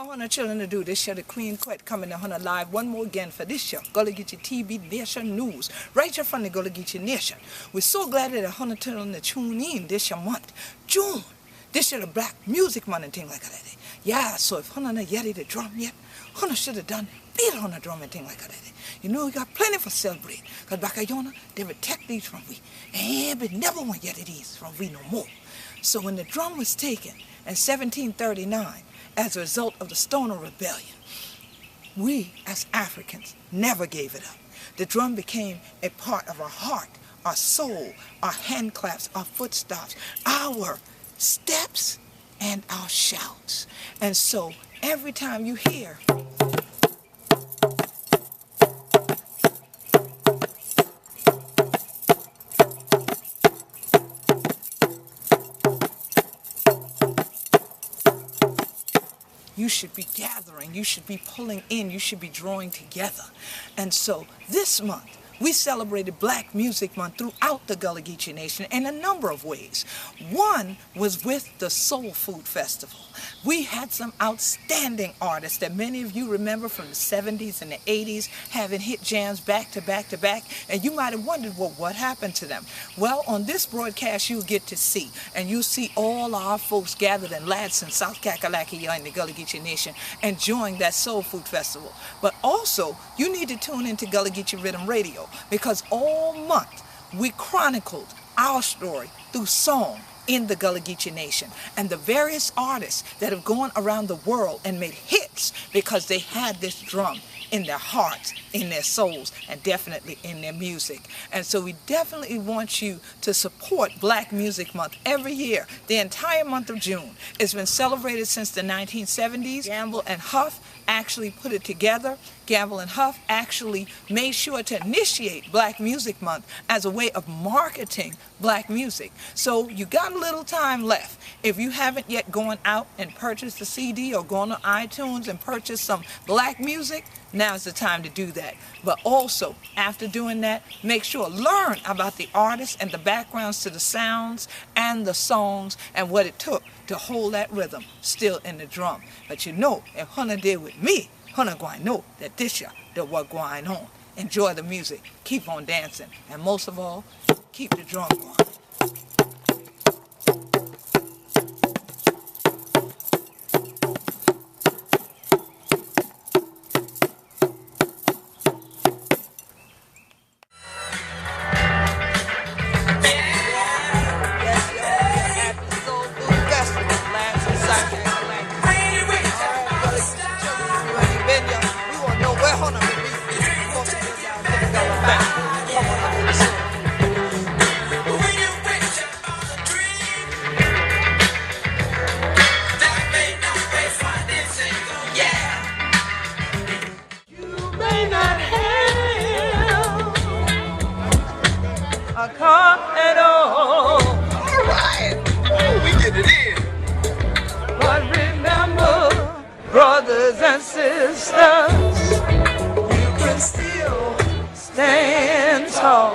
How Hunter children to do this year, the Queen Quet coming to Hunter live one more again for this year. Gullah Geechee TV Nayshun News, right here from the Gullah Geechee Nation. We're so glad that Hunter children to tune in this year month, June. This year the Black Music Month and thing like that. Yeah, so if Hunter not yet the drum yet, Hunter should have done beat on the drum and thing like that. You know, we got plenty for celebrate. Because back at Yona, they would take these from we. And but never want yet these from we no more. So when the drum was taken in 1739, as a result of the Stoner Rebellion, we as Africans never gave it up. The drum became a part of our heart, our soul, our hand claps, our footsteps, our steps, and our shouts. And so every time you hear you should be gathering, you should be pulling in, you should be drawing together. And so this month, we celebrated Black Music Month throughout the Gullah Geechee Nation in a number of ways. One was with the Soul Food Festival. We had some outstanding artists that many of you remember from the 70s and the 80s having hit jams back to back to back, and you might have wondered, well, what happened to them? Well, on this broadcast, you'll get to see, and you'll see all our folks gathered in Ladson, South Kakalaki, in the Gullah Geechee Nation, enjoying that Soul Food Festival. But also, you need to tune into Gullah Geechee Rhythm Radio, because all month we chronicled our story through song in the Gullah Geechee Nation, and the various artists that have gone around the world and made hits because they had this drum in their hearts, in their souls, and definitely in their music. And so we definitely want you to support Black Music Month every year. The entire month of June. It's been celebrated since the 1970s. Gamble and Huff actually put it together. Gamble and Huff actually made sure to initiate Black Music Month as a way of marketing Black music. So you got a little time left. If you haven't yet gone out and purchased the CD or gone to iTunes and purchased some Black music, now's the time to do that. But also, after doing that, make sure learn about the artists and the backgrounds to the sounds and the songs and what it took to hold that rhythm still in the drum. But you know, if Hunter did with me, Hunter going know that this year that what going on. Enjoy the music, keep on dancing, and most of all, keep the drum going. Brothers and sisters, you can still stand tall.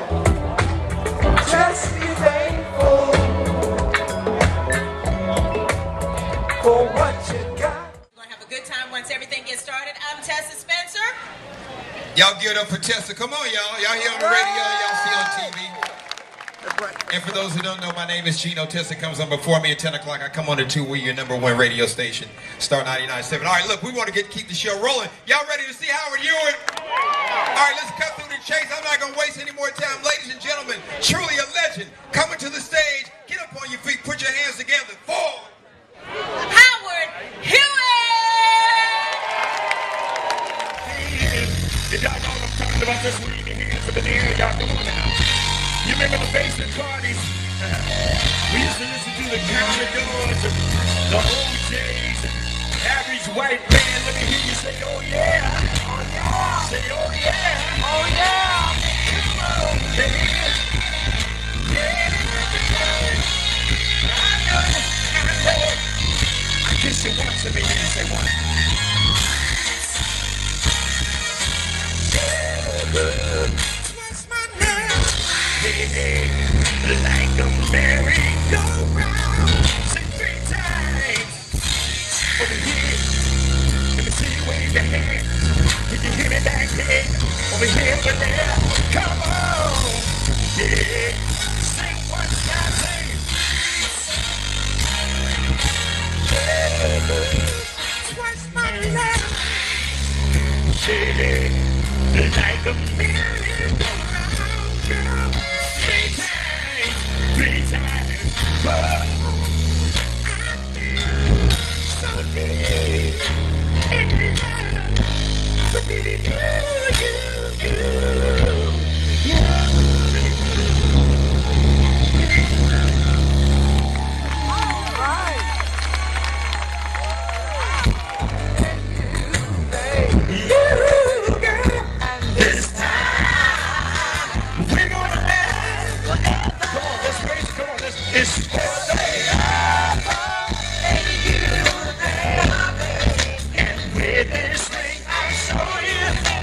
Just be thankful for what you got. We're going to have a good time once everything gets started. I'm Tessa Spencer. Y'all give it up for Tessa. Come on, y'all. Y'all hear on the radio, y'all see on TV. And for those who don't know, my name is Gino. Tessa comes on before me at 10 o'clock. I come on at 2. We're your #1 radio station, Star 99.7. All right, look, we want to keep the show rolling. Y'all ready to see Howard Hewitt? All right, let's cut through the chase. I'm not going to waste any more time. Ladies and gentlemen, truly a legend, coming to the stage. Get up on your feet. Put your hands together. Forward. Howard Hewitt! Hey, y'all know what I'm talking about. Just wave your hands up in the air. Y'all come on now. You remember the basement parties? We used to listen to the Commodores, the OJs, average white man. Let me hear you say, oh yeah. Oh yeah. Say, oh yeah. Oh yeah. Come on, baby. Yeah. I know it. I kiss you once and maybe you say one. Yeah. Like a merry-go-round, say 3 times over here. baby, like a million girl. Three times, oh, I feel so deep in love with you. It's for the and with this ring I show you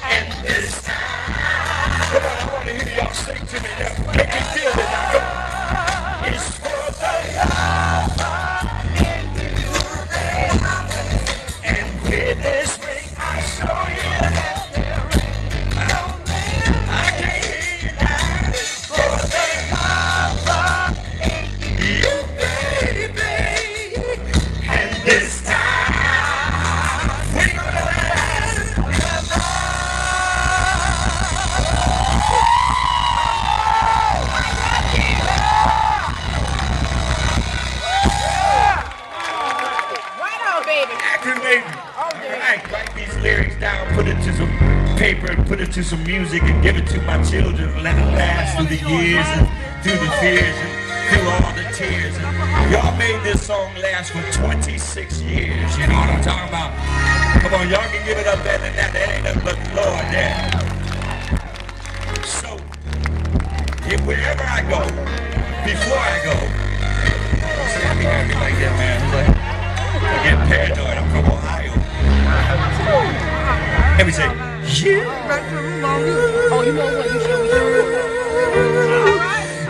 and this time. Come on, I want to hear y'all sing to me now. Make me feel it now. It's for the with this ring I show you I can't hear you now. It's for the you, baby. And this time we're gonna last forever. Right on, baby. Acting baby. Write these lyrics down, put it to some paper, and put it to some music, and give it to my children. Let it last through the years and through the fears and through all the tears. And y'all made this song last for 26 years. You know what I'm talking about? Come on, y'all can give it up better than that. That ain't nothing but the Lord there. So, if wherever I go, before I go, don't say I be happy like that, man. It's like, I get paranoid. I'm from Ohio. Let me say, you. Oh, you know what? You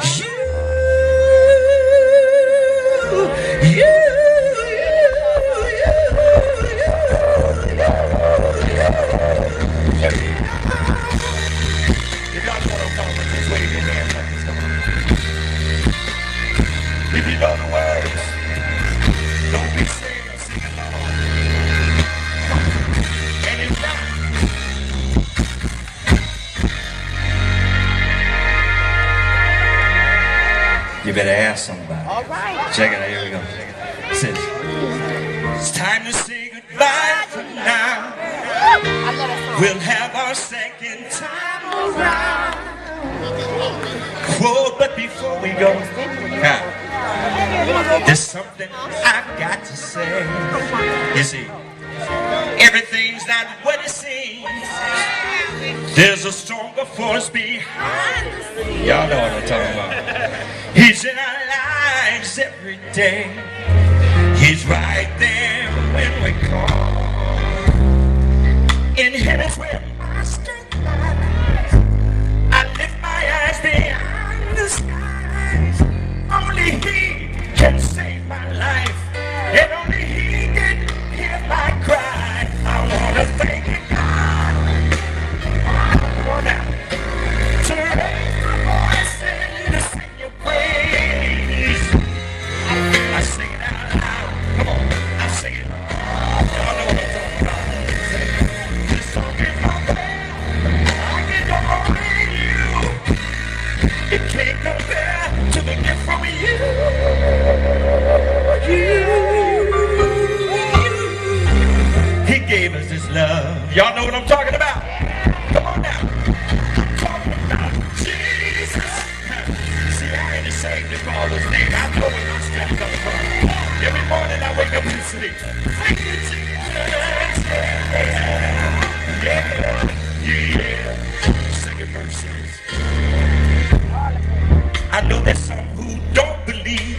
should be If y'all know what I'm talking about, just wave your hands like this. Come on. If you know the words, don't be scared. Sing along. And if not, you better ask somebody. all right. Check it out, here we go. It says, it's time to say goodbye for now. I love that song. We'll have our second time around. Whoa, but before we go, there's something I've got to say. You see, everything's not what it seems. There's a stronger force behind the scenes. Y'all know what I'm talking about. He's in our lives every day. He's right there when we call. In heaven's where my strength lies. I lift my eyes beyond the skies. Only He can save my life, and only He can hear my cry. I wanna thank you, God. Come on now. To raise my voice and to sing your praise. I sing it out loud. Come on, I sing it. Y'all know what I'm talking about. This song is my prayer. I get only you. It can't compare to the gift from you. He gave us His love. Y'all know what I'm talking about? Come on now. I'm talking about Jesus. See, I ain't ashamed to call His name. I know where my strength comes from. Every morning I wake up and sleep. Thank you, Jesus. Yeah. Second verse says, I know there's some who don't believe.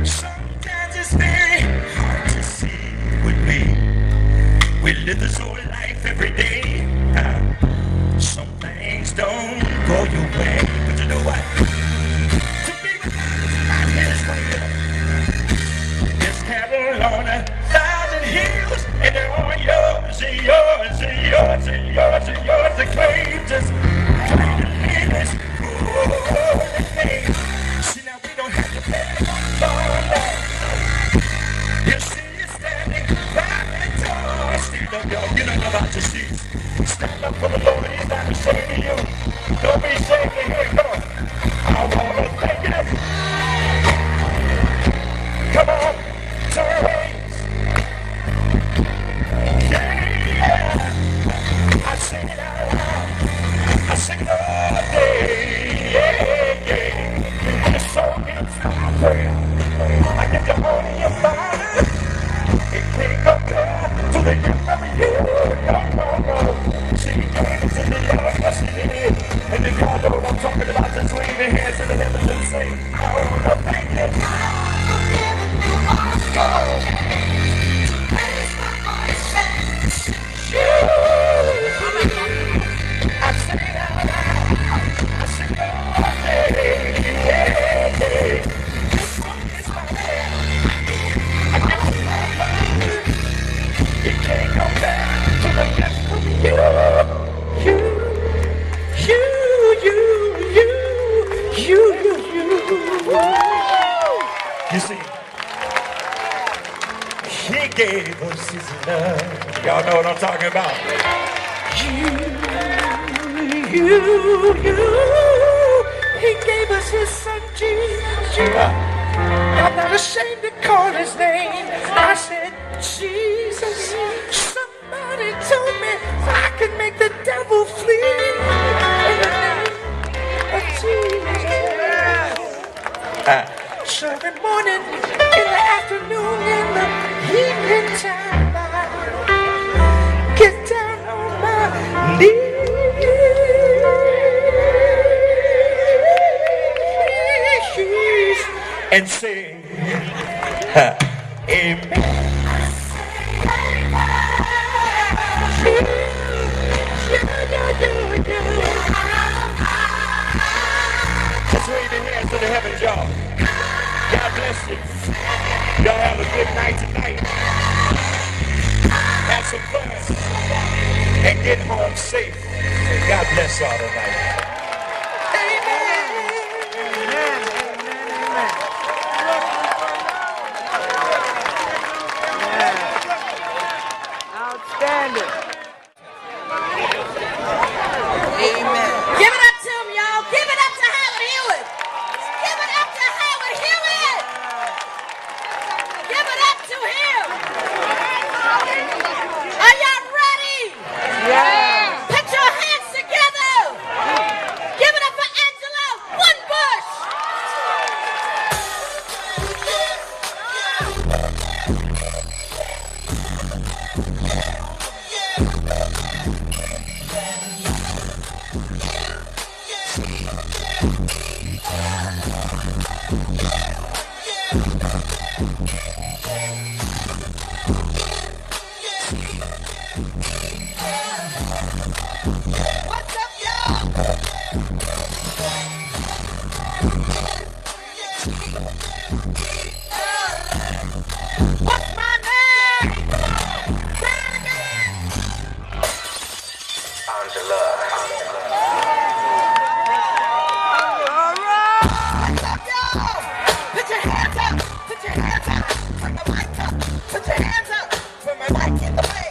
Sometimes it's very hard to see with me. We live this whole life every day. Some things don't go your way, but you know what? To be with God is not His way. There's cattle on 1,000 hills, and they're all yours, and yours, and yours, and yours, and yours. The claim just claim to live this. stand up, y'all. Get up about your seats. Stand up for the Lord. He's not ashamed of you. Don't be ashamed of him. Come on. I wanna thank you. Come on. Turn. Yeah. I sing it out loud. I sing it all day. Yeah, yeah. And the song is my prayer. I get the heart in your mind. It can't compare to the gift of you. No. See, it's in the Lord, yes it is. And if y'all know what I'm talking about, just wave your hands to the heavens and say, I wanna thank you. Go. Raise my voice and you. I sing it out loud. I sing it all day. Yeah. This song is my prayer. I give you my mind. It can't compare to the gift of you. You see, he gave us his love. Y'all know what I'm talking about. He gave us his son Jesus. I'm not ashamed to call his name. I said, Jesus. Somebody told me I could make the devil flee in the name of Jesus. Serving morning, in the afternoon, in the evening time, I get down on my knees and say, Amen. Let's wave your hands to the heavens, y'all. God bless you. Y'all have a good night tonight. Have some fun. And get home safe. God bless y'all tonight. Outstanding. Amen. Give it up to him, y'all. Give it up to Howard Hewitt. Give it up to Howard Hewitt. Give it up to him. Are y'all ready? Yeah. Put your hands together. Give it up for Angela Winbush. What's up, y'all? What's my name? Say it again. Angela. All right. What's up, y'all? Put your hands up. Put your hands up. Turn the mic up. Put your hands up. Put my mic in the way.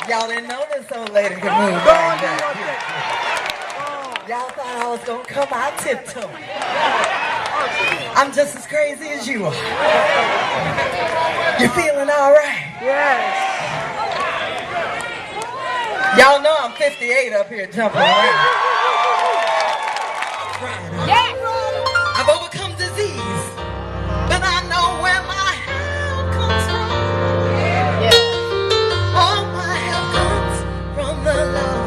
Y'all didn't know this old lady could move like that. Y'all thought I was gonna come out tiptoe. I'm just as crazy as you are. You feeling all right? Yes. Y'all know I'm 58 up here jumping around. Yes. I've overcome disease, but I know where my help comes from. All my help comes from the Lord.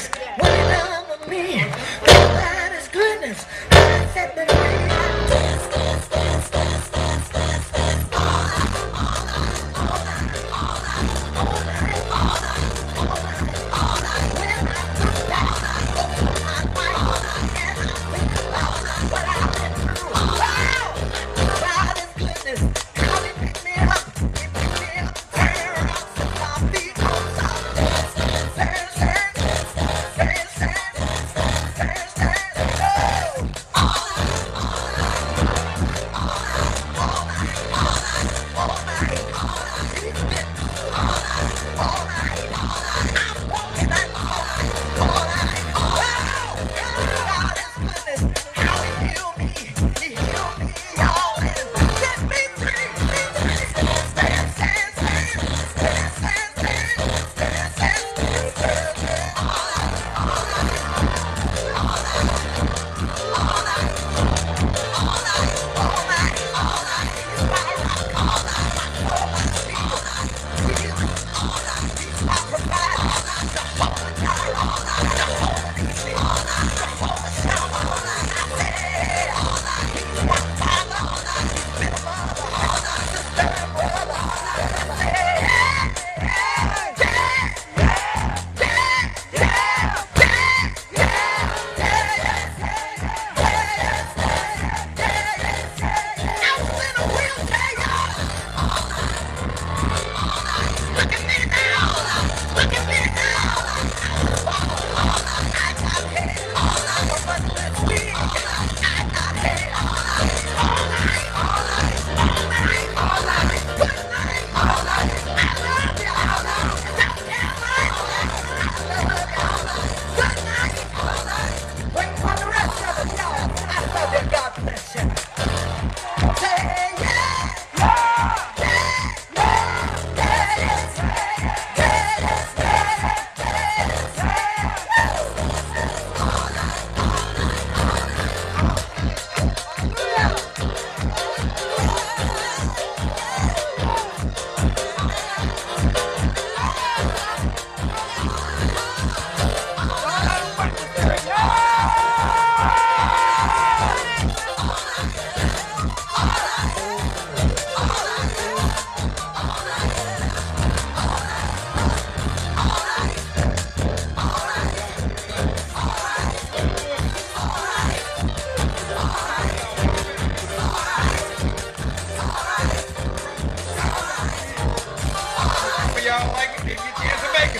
goodness, what he done for me. Think about his goodness. God set me free.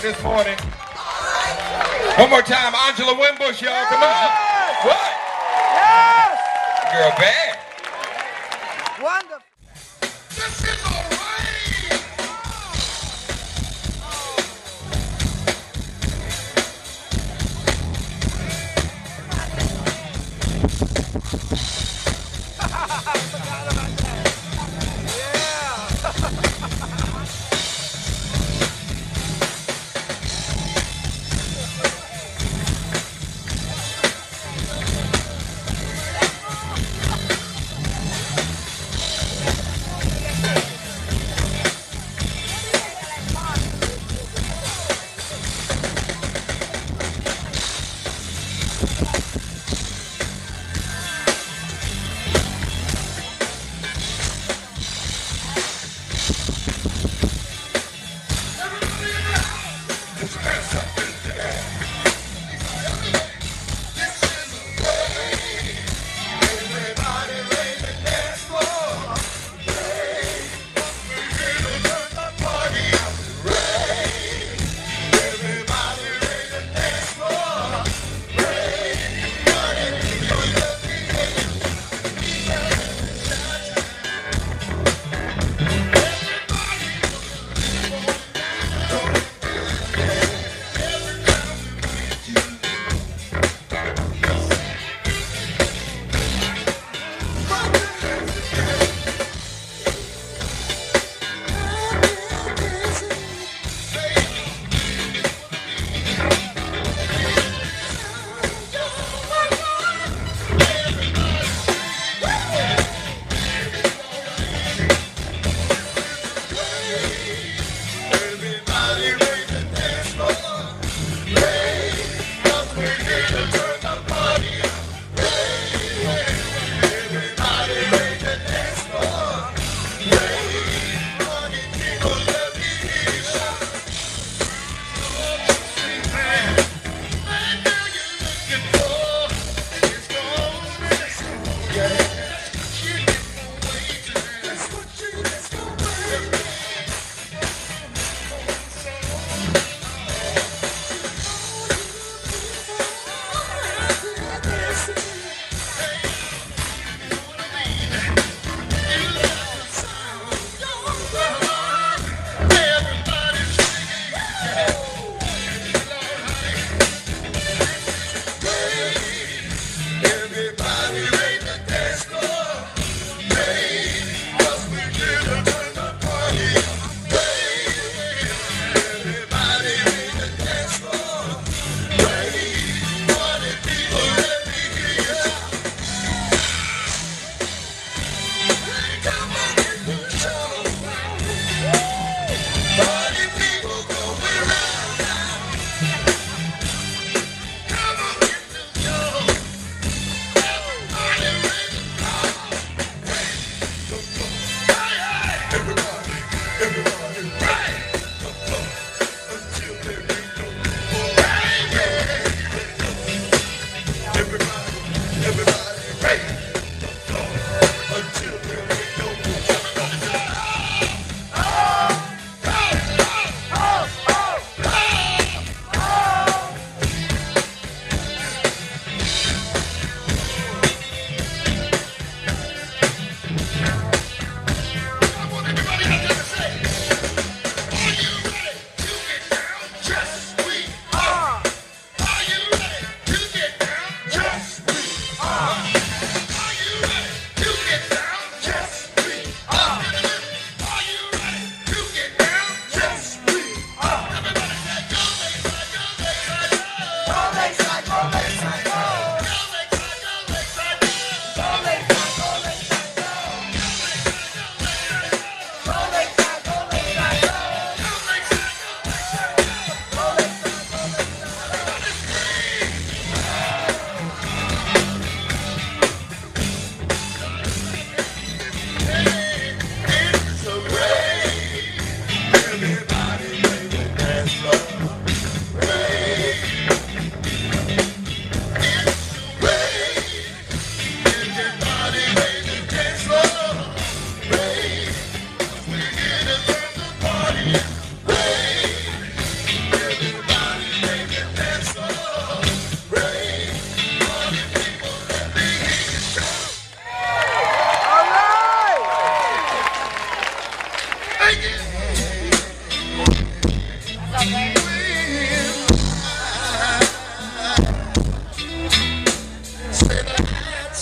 This morning. One more time, Angela Winbush, y'all. Come on. What? Yes! Girl, bad. Wonderful. This is all right.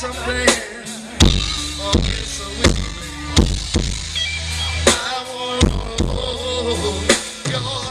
something. Oh, it's so weird. I wanna hold your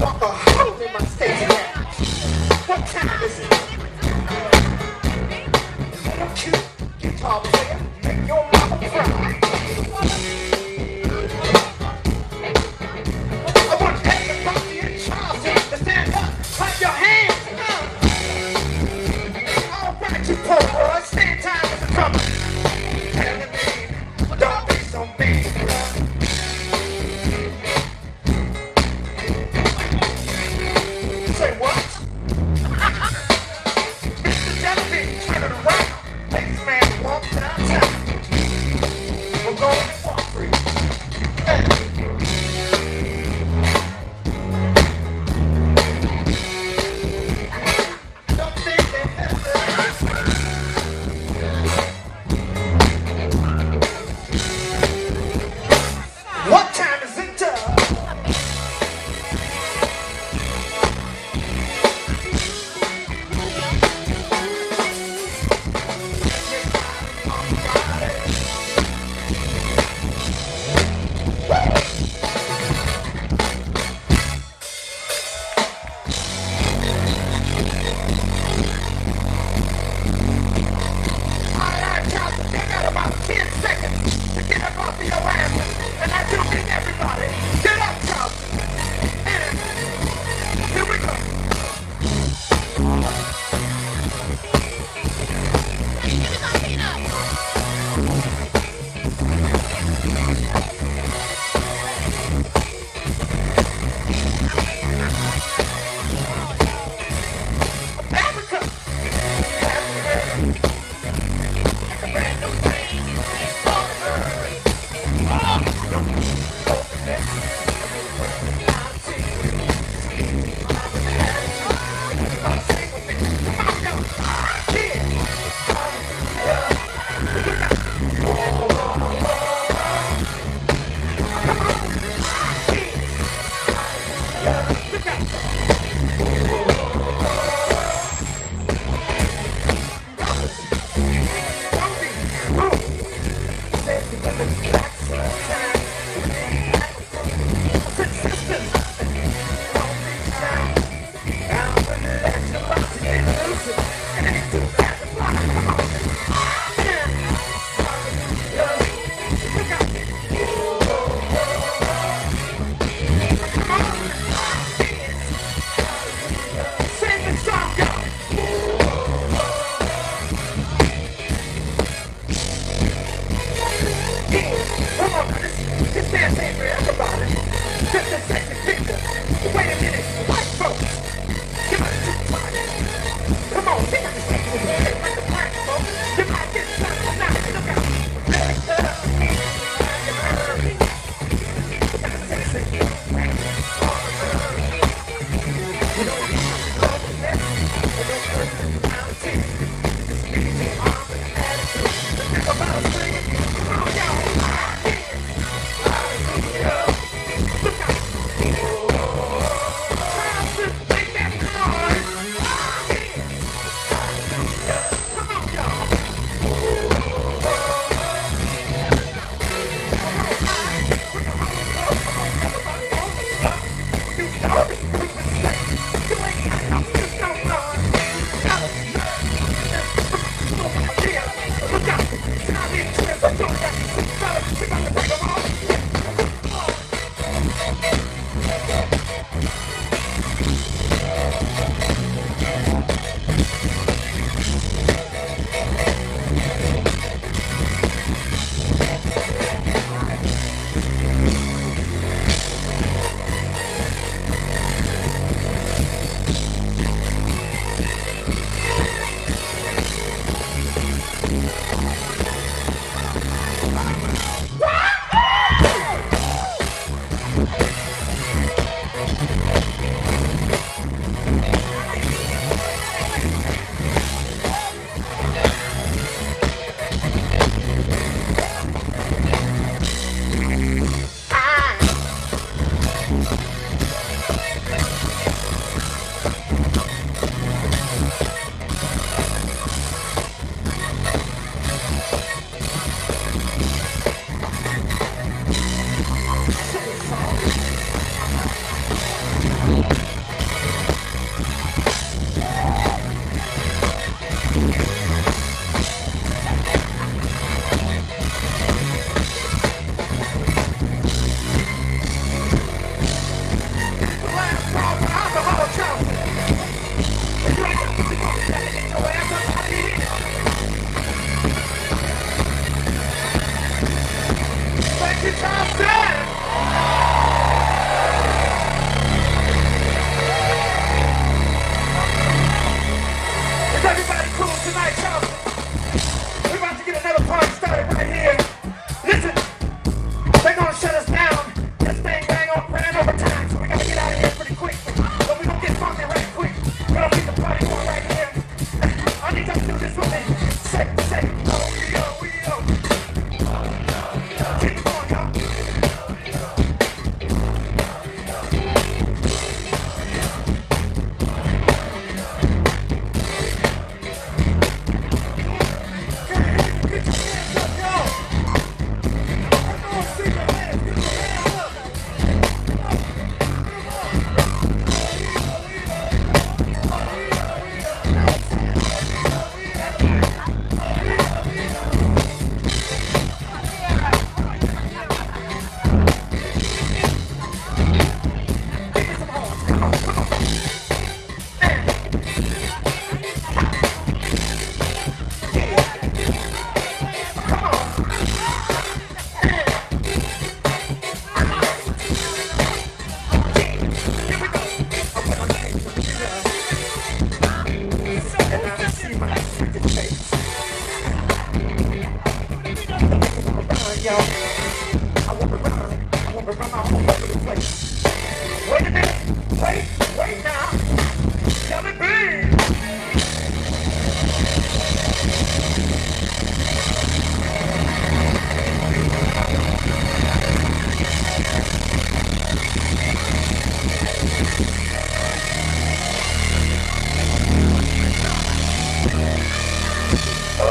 Walk a hole in Say what? Mr. Jellybean, turn it around. Next man walks downtown. We're going to walk free. Hey. Don't think that what time is it?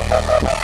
Everybody!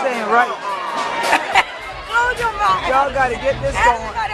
saying, right? Close your mouth. Y'all got to get this going.